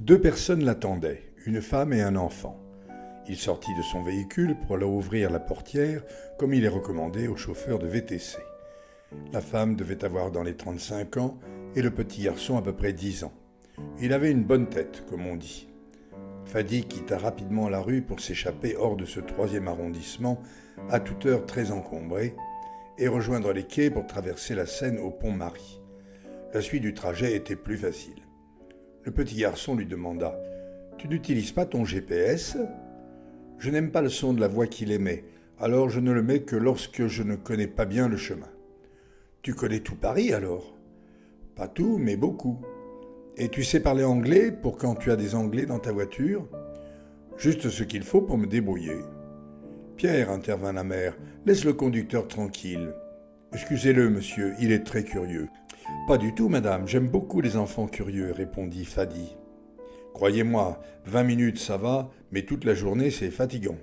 Deux personnes l'attendaient, une femme et un enfant. Il sortit de son véhicule pour leur ouvrir la portière, comme il est recommandé aux chauffeurs de VTC. La femme devait avoir dans les 35 ans et le petit garçon à peu près 10 ans. Il avait une bonne tête, comme on dit. Fadi quitta rapidement la rue pour s'échapper hors de ce 3e arrondissement, à toute heure très encombré, et rejoindre les quais pour traverser la Seine au pont Marie. La suite du trajet était plus facile. Le petit garçon lui demanda « Tu n'utilises pas ton GPS ?» Je n'aime pas le son de la voix qu'il émet, alors je ne le mets que lorsque je ne connais pas bien le chemin. Tu connais tout Paris alors ? Pas tout, mais beaucoup. Et tu sais parler anglais pour quand tu as des Anglais dans ta voiture ? Juste ce qu'il faut pour me débrouiller. Pierre, intervint la mère, laisse le conducteur tranquille. Excusez-le, monsieur, il est très curieux. Pas du tout, madame, j'aime beaucoup les enfants curieux, répondit Fadi. Croyez-moi, 20 minutes ça va, mais toute la journée c'est fatigant.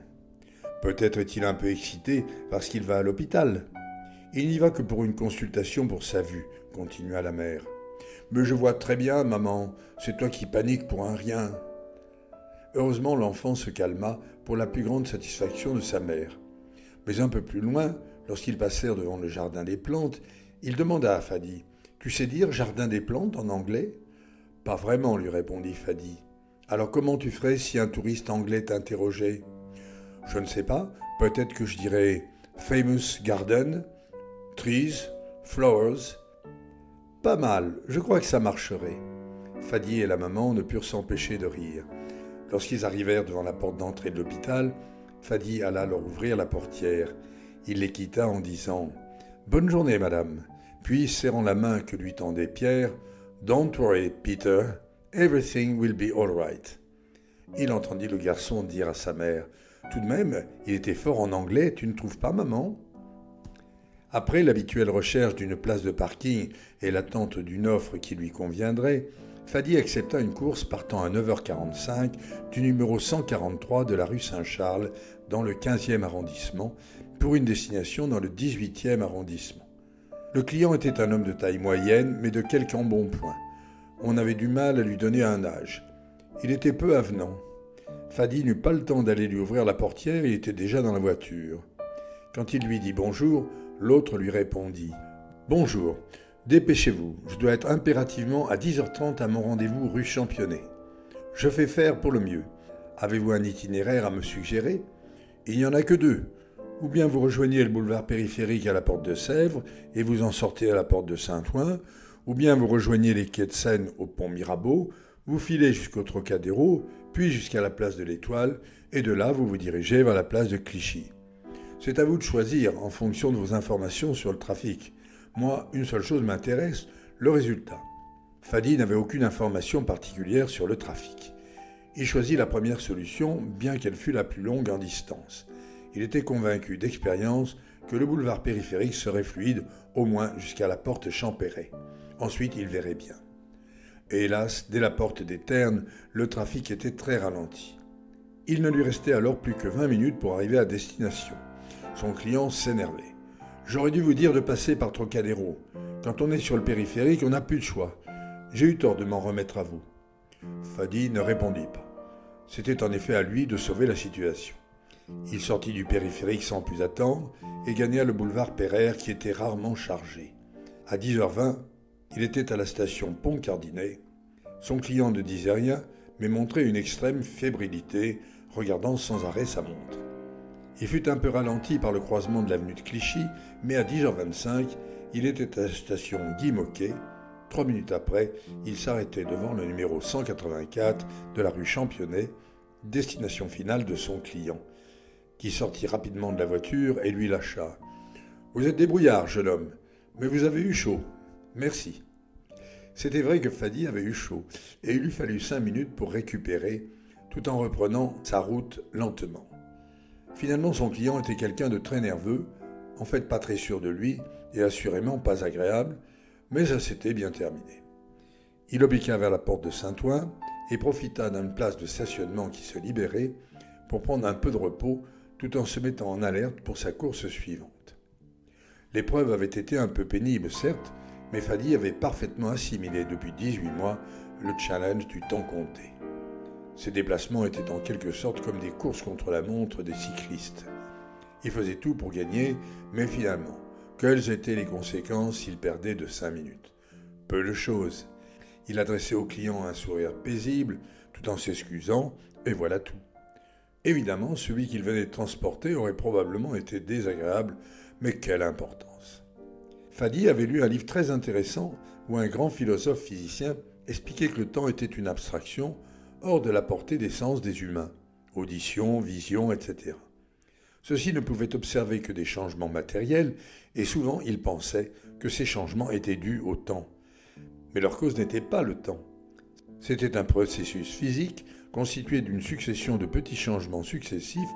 Peut-être est-il un peu excité parce qu'il va à l'hôpital. Il n'y va que pour une consultation pour sa vue, continua la mère. Mais je vois très bien, maman, c'est toi qui paniques pour un rien. Heureusement, l'enfant se calma pour la plus grande satisfaction de sa mère. Mais un peu plus loin, lorsqu'ils passèrent devant le jardin des plantes, il demanda à Fadi « Tu sais dire jardin des plantes en anglais ?» « Pas vraiment, lui répondit Fadi. « Alors comment tu ferais si un touriste anglais t'interrogeait ?»« Je ne sais pas, peut-être que je dirais « famous garden »,« trees »,« flowers ». Pas mal, je crois que ça marcherait. Fadi et la maman ne purent s'empêcher de rire. Lorsqu'ils arrivèrent devant la porte d'entrée de l'hôpital, Fadi alla leur ouvrir la portière. Il les quitta en disant « Bonne journée, madame », puis serrant la main que lui tendait Pierre, « Don't worry, Peter, everything will be all right ». Il entendit le garçon dire à sa mère « Tout de même, il était fort en anglais, tu ne trouves pas, maman ?» Après l'habituelle recherche d'une place de parking et l'attente d'une offre qui lui conviendrait, Fadi accepta une course partant à 9h45 du numéro 143 de la rue Saint-Charles dans le 15e arrondissement pour une destination dans le 18e arrondissement. Le client était un homme de taille moyenne mais de quelque embonpoint. On avait du mal à lui donner un âge. Il était peu avenant. Fadi n'eut pas le temps d'aller lui ouvrir la portière, il était déjà dans la voiture. Quand il lui dit bonjour, l'autre lui répondit « Bonjour, dépêchez-vous, je dois être impérativement à 10h30 à mon rendez-vous rue Championnet. Je fais faire pour le mieux. Avez-vous un itinéraire à me suggérer ? Il n'y en a que deux. Ou bien vous rejoignez le boulevard périphérique à la porte de Sèvres et vous en sortez à la porte de Saint-Ouen, ou bien vous rejoignez les quais de Seine au pont Mirabeau, vous filez jusqu'au Trocadéro, puis jusqu'à la place de l'Étoile, et de là vous vous dirigez vers la place de Clichy. C'est à vous de choisir en fonction de vos informations sur le trafic. Moi, une seule chose m'intéresse, le résultat. Fadi n'avait aucune information particulière sur le trafic. Il choisit la première solution, bien qu'elle fût la plus longue en distance. Il était convaincu d'expérience que le boulevard périphérique serait fluide, au moins jusqu'à la porte Champéret. Ensuite, il verrait bien. Et hélas, dès la porte des Ternes, le trafic était très ralenti. Il ne lui restait alors plus que 20 minutes pour arriver à destination. Son client s'énervait. « J'aurais dû vous dire de passer par Trocadéro. Quand on est sur le périphérique, on n'a plus de choix. J'ai eu tort de m'en remettre à vous. » Fadi ne répondit pas. C'était en effet à lui de sauver la situation. Il sortit du périphérique sans plus attendre et gagna le boulevard Pereire qui était rarement chargé. À 10h20, il était à la station Pont-Cardinet. Son client ne disait rien, mais montrait une extrême fébrilité, regardant sans arrêt sa montre. Il fut un peu ralenti par le croisement de l'avenue de Clichy, mais à 10h25, il était à la station Guy Môquet. 3 minutes après, il s'arrêtait devant le numéro 184 de la rue Championnet, destination finale de son client, qui sortit rapidement de la voiture et lui lâcha « Vous êtes débrouillard, jeune homme, mais vous avez eu chaud. Merci. » C'était vrai que Fadi avait eu chaud, et il lui fallut 5 minutes pour récupérer, tout en reprenant sa route lentement. Finalement, son client était quelqu'un de très nerveux, en fait pas très sûr de lui, et assurément pas agréable, mais ça s'était bien terminé. Il obliqua vers la porte de Saint-Ouen et profita d'une place de stationnement qui se libérait pour prendre un peu de repos tout en se mettant en alerte pour sa course suivante. L'épreuve avait été un peu pénible, certes, mais Fadi avait parfaitement assimilé depuis 18 mois le challenge du temps compté. Ces déplacements étaient en quelque sorte comme des courses contre la montre des cyclistes. Il faisait tout pour gagner, mais finalement, quelles étaient les conséquences s'il perdait de 5 minutes? Peu de choses. Il adressait au client un sourire paisible, tout en s'excusant, et voilà tout. Évidemment, celui qu'il venait de transporter aurait probablement été désagréable, mais quelle importance! Fadi avait lu un livre très intéressant où un grand philosophe physicien expliquait que le temps était une abstraction hors de la portée des sens des humains, audition, vision, etc. Ceux-ci ne pouvaient observer que des changements matériels et souvent ils pensaient que ces changements étaient dus au temps. Mais leur cause n'était pas le temps. C'était un processus physique constitué d'une succession de petits changements successifs,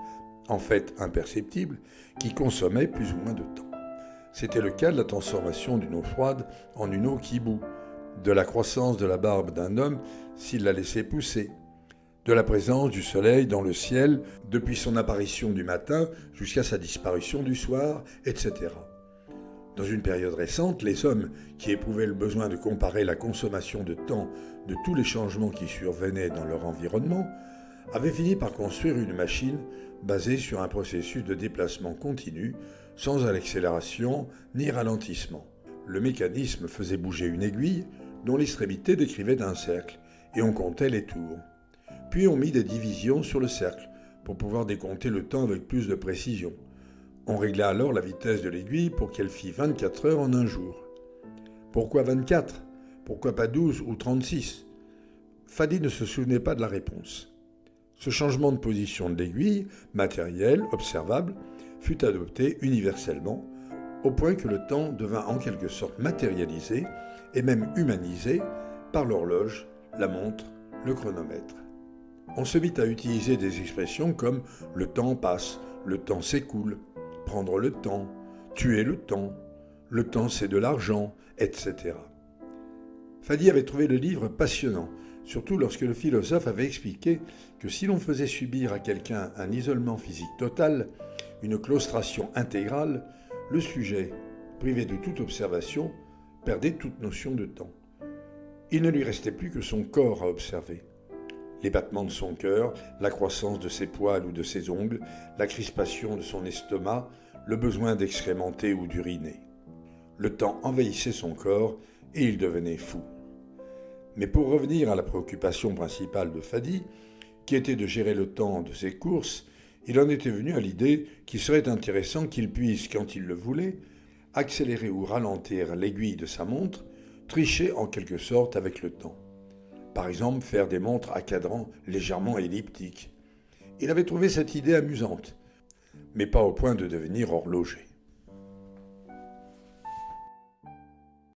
en fait imperceptibles, qui consommaient plus ou moins de temps. C'était le cas de la transformation d'une eau froide en une eau qui bout, de la croissance de la barbe d'un homme s'il la laissait pousser, de la présence du soleil dans le ciel depuis son apparition du matin jusqu'à sa disparition du soir, etc. Dans une période récente, les hommes qui éprouvaient le besoin de comparer la consommation de temps de tous les changements qui survenaient dans leur environnement avaient fini par construire une machine basée sur un processus de déplacement continu, sans accélération ni ralentissement. Le mécanisme faisait bouger une aiguille dont l'extrémité décrivait un cercle, et on comptait les tours. Puis on mit des divisions sur le cercle pour pouvoir décompter le temps avec plus de précision. On régla alors la vitesse de l'aiguille pour qu'elle fît 24 heures en un jour. Pourquoi 24 ? Pourquoi pas 12 ou 36 ? Fadi ne se souvenait pas de la réponse. Ce changement de position de l'aiguille, matériel, observable, fut adopté universellement, au point que le temps devint en quelque sorte matérialisé et même humanisé par l'horloge, la montre, le chronomètre. On se mit à utiliser des expressions comme « le temps passe »,« le temps s'écoule »,« prendre le temps »,« tuer le temps c'est de l'argent », etc. Fadi avait trouvé le livre passionnant, surtout lorsque le philosophe avait expliqué que si l'on faisait subir à quelqu'un un isolement physique total, une claustration intégrale, le sujet, privé de toute observation, perdait toute notion de temps. Il ne lui restait plus que son corps à observer. Les battements de son cœur, la croissance de ses poils ou de ses ongles, la crispation de son estomac, le besoin d'excrémenter ou d'uriner. Le temps envahissait son corps et il devenait fou. Mais pour revenir à la préoccupation principale de Fadi, qui était de gérer le temps de ses courses, il en était venu à l'idée qu'il serait intéressant qu'il puisse, quand il le voulait, accélérer ou ralentir l'aiguille de sa montre, tricher en quelque sorte avec le temps. Par exemple, faire des montres à cadran légèrement elliptiques. Il avait trouvé cette idée amusante, mais pas au point de devenir horloger.